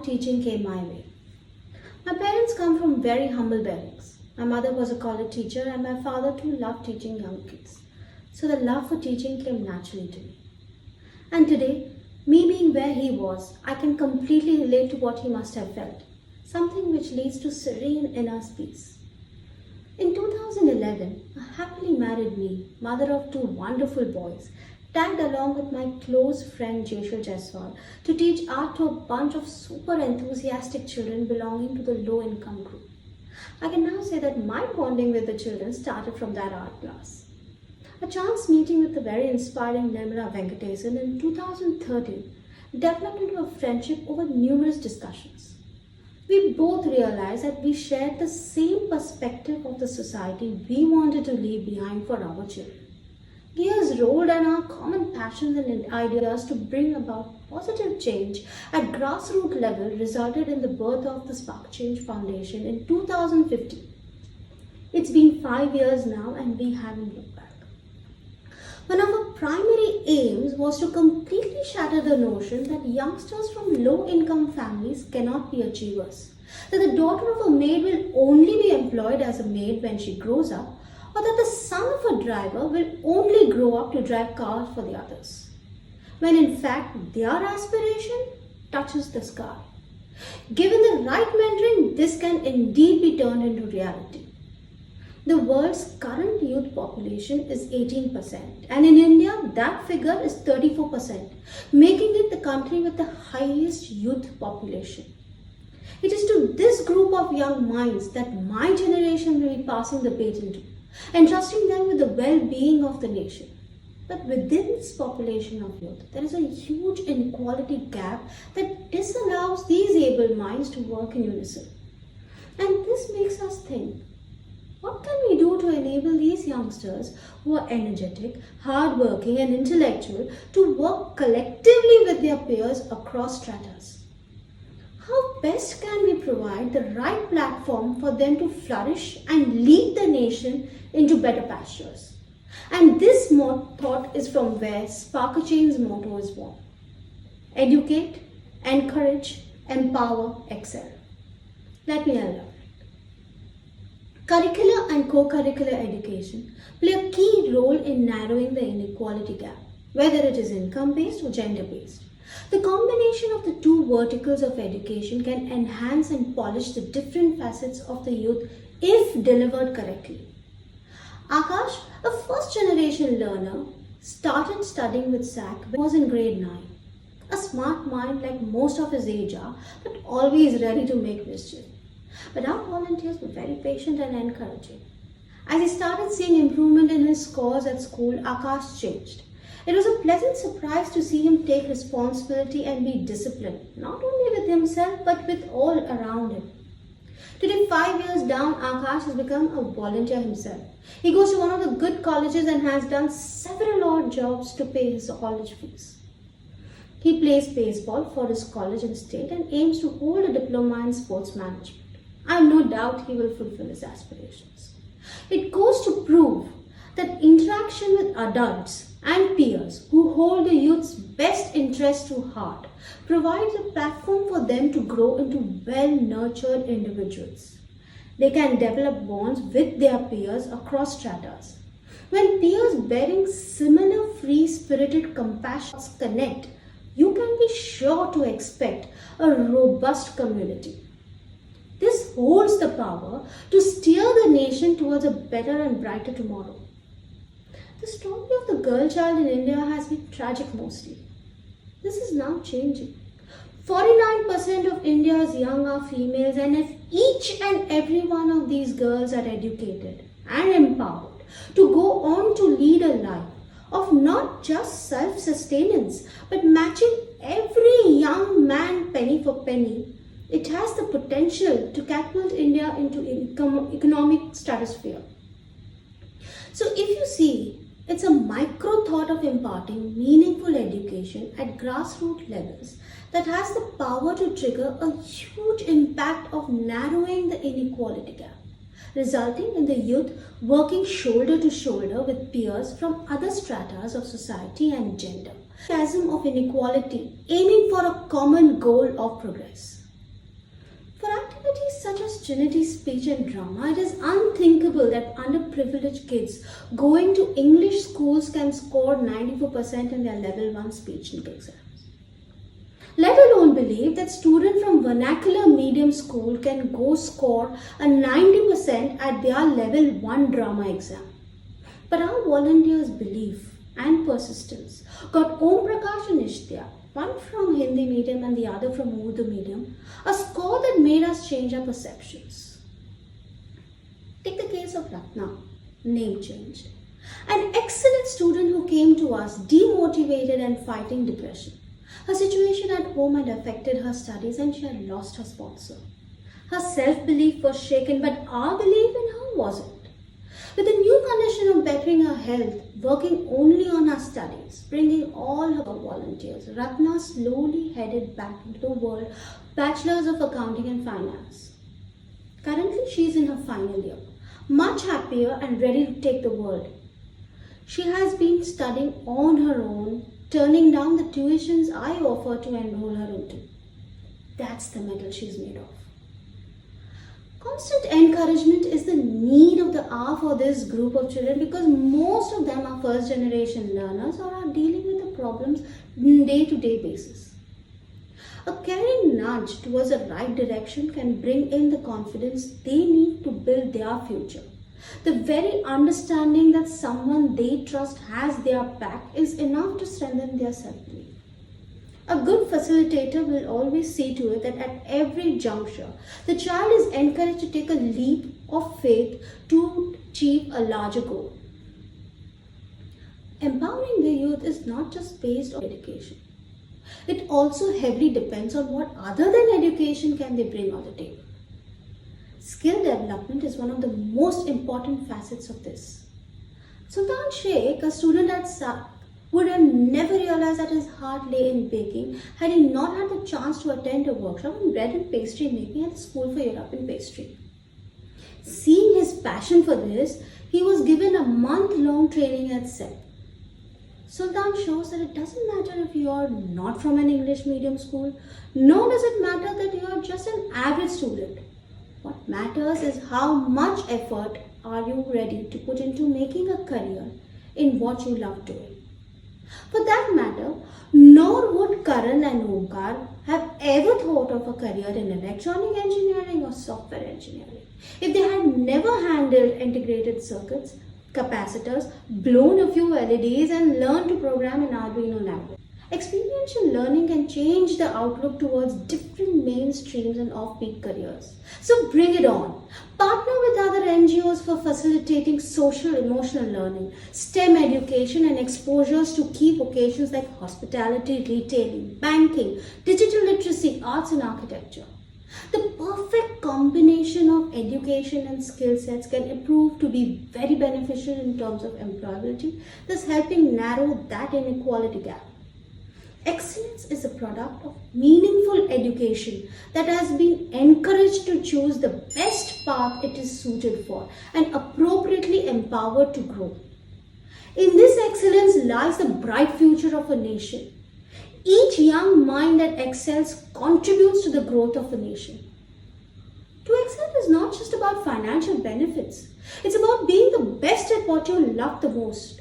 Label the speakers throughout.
Speaker 1: teaching came my way. My parents come from very humble beginnings. My mother was a college teacher and my father too loved teaching young kids. So the love for teaching came naturally to me. And today, me being where he was, I can completely relate to what he must have felt. Something which leads to serene inner peace. In 2011, a happily married me, mother of two wonderful boys, tagged along with my close friend Jeshul Jaiswal to teach art to a bunch of super enthusiastic children belonging to the low-income group. I can now say that my bonding with the children started from that art class. A chance meeting with the very inspiring Nirmala Venkatesan in 2013 developed into a friendship over numerous discussions. We both realized that we shared the same perspective of the society we wanted to leave behind for our children. Gears rolled and our common passions and ideas to bring about positive change at grassroots level resulted in the birth of the Spark Change Foundation in 2015. It's been 5 years now and we haven't looked back. One of our primary aims was to completely shatter the notion that youngsters from low-income families cannot be achievers, that the daughter of a maid will only be employed as a maid when she grows up, or that the son of a driver will only grow up to drive cars for the others, when in fact their aspiration touches the sky. Given the right mentoring, this can indeed be turned into reality. The world's current youth population is 18%, and in India that figure is 34%, making it the country with the highest youth population. It is to this group of young minds that my generation will be passing the baton to, entrusting them with the well-being of the nation. But within this population of youth, there is a huge inequality gap that disallows these able minds to work in unison. And this makes us think, what can we do to enable these youngsters who are energetic, hardworking and intellectual to work collectively with their peers across stratas? How best can we provide the right platform for them to flourish and lead the nation into better pastures? And this thought is from where Spark Change's motto is born. Educate, encourage, empower, excel. Let me elaborate. Curricular and co-curricular education play a key role in narrowing the inequality gap, whether it is income-based or gender-based. The combination of the two verticals of education can enhance and polish the different facets of the youth if delivered correctly. Akash, a first-generation learner, started studying with SAC when he was in grade 9. A smart mind like most of his age are, but always ready to make mischief. But our volunteers were very patient and encouraging. As he started seeing improvement in his scores at school, Akash changed. It was a pleasant surprise to see him take responsibility and be disciplined, not only with himself but with all around him. Today, 5 years down, Akash has become a volunteer himself. He goes to one of the good colleges and has done several odd jobs to pay his college fees. He plays baseball for his college and state and aims to hold a diploma in sports management. I have no doubt he will fulfill his aspirations. It goes to prove that interaction with adults and peers who hold the youth's best interests to heart provides a platform for them to grow into well-nurtured individuals. They can develop bonds with their peers across stratas. When peers bearing similar free-spirited compassions connect, you can be sure to expect a robust community. This holds the power to steer the nation towards a better and brighter tomorrow. The story of the girl child in India has been tragic mostly. This is now changing. 49% of India's young are females, and if each and every one of these girls are educated and empowered to go on to lead a life of not just self-sustenance but matching every young man penny for penny, it has the potential to catapult India into economic stratosphere. So if you see, it's a micro thought of imparting meaningful education at grassroots levels that has the power to trigger a huge impact of narrowing the inequality gap, resulting in the youth working shoulder to shoulder with peers from other stratas of society and gender. Chasm of inequality, aiming for a common goal of progress. such as Trinity Speech and Drama, it is unthinkable that underprivileged kids going to English schools can score 94% in their level 1 speech exams. Let alone believe that students from vernacular medium school can go score a 90% at their level 1 drama exam. But our volunteers' belief and persistence got Om Prakash and Nishtya, one from Hindi medium and the other from Urdu medium, a score that made us change our perceptions. Take the case of Ratna, name changed. An excellent student who came to us demotivated and fighting depression. Her situation at home had affected her studies and she had lost her sponsor. Her self-belief was shaken, but our belief in her wasn't. With the new condition of bettering her health, working only on her studies, bringing all her volunteers, Ratna slowly headed back into the world, Bachelor's of Accounting and Finance. Currently, she is in her final year, much happier and ready to take the world. She has been studying on her own, turning down the tuitions I offer to enroll her into. That's the medal she's made of. Constant encouragement is the need of the hour for this group of children because most of them are first generation learners or are dealing with the problems on day-to-day basis. A caring nudge towards the right direction can bring in the confidence they need to build their future. The very understanding that someone they trust has their back is enough to strengthen their self-belief. A good facilitator will always see to it that at every juncture, the child is encouraged to take a leap of faith to achieve a larger goal. Empowering the youth is not just based on education. It also heavily depends on what other than education can they bring on the table. Skill development is one of the most important facets of this. Sultan Sheikh, a student at SAC, would have never realized that his heart lay in baking had he not had the chance to attend a workshop on bread and pastry making at the School for European Pastry. Seeing his passion for this, he was given a month-long training at SEP. Sultan shows that it doesn't matter if you are not from an English medium school, nor does it matter that you are just an average student. What matters is how much effort are you ready to put into making a career in what you love doing. For that matter, nor would Karan and Omkar have ever thought of a career in electronic engineering or software engineering if they had never handled integrated circuits, capacitors, blown a few LEDs and learned to program in Arduino language. Experiential learning can change the outlook towards different mainstreams and offbeat careers. So bring it on. Partner with other NGOs for facilitating social emotional learning, STEM education and exposures to key vocations like hospitality, retailing, banking, digital literacy, arts and architecture. The perfect combination of education and skill sets can prove to be very beneficial in terms of employability, thus helping narrow that inequality gap. Excellence is a product of meaningful education that has been encouraged to choose the best path it is suited for and appropriately empowered to grow. In this excellence lies the bright future of a nation. Each young mind that excels contributes to the growth of a nation. To excel is not just about financial benefits. It's about being the best at what you love the most.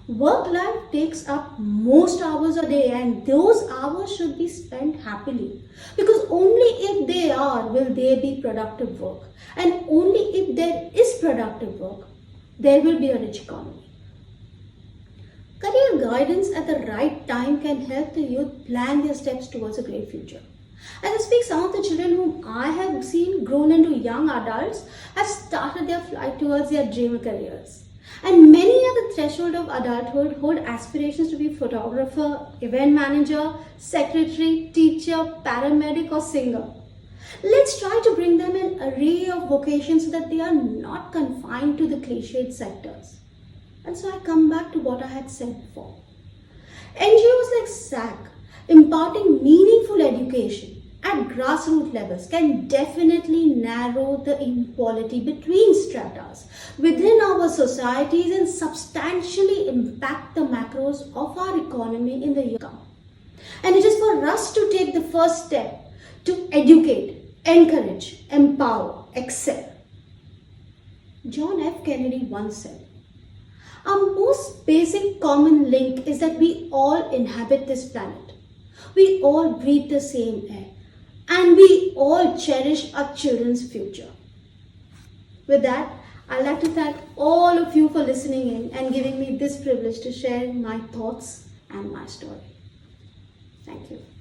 Speaker 1: Work life takes up most hours a day and those hours should be spent happily because only if they are will there be productive work and only if there is productive work there will be a rich economy. Career guidance at the right time can help the youth plan their steps towards a great future. As I speak, some of the children whom I have seen grown into young adults have started their flight towards their dream careers. And many at the threshold of adulthood hold aspirations to be photographer, event manager, secretary, teacher, paramedic or singer. Let's try to bring them an array of vocations so that they are not confined to the cliched sectors. And so I come back to what I had said before. NGOs like SAC imparting meaningful education at grassroots levels can definitely narrow the inequality between stratas within our societies and substantially impact the macros of our economy in the year to come. And it is for us to take the first step to educate, encourage, empower, excel. John F. Kennedy once said, our most basic common link is that we all inhabit this planet. We all breathe the same air. And we all cherish our children's future. With that, I'd like to thank all of you for listening in and giving me this privilege to share my thoughts and my story. Thank you.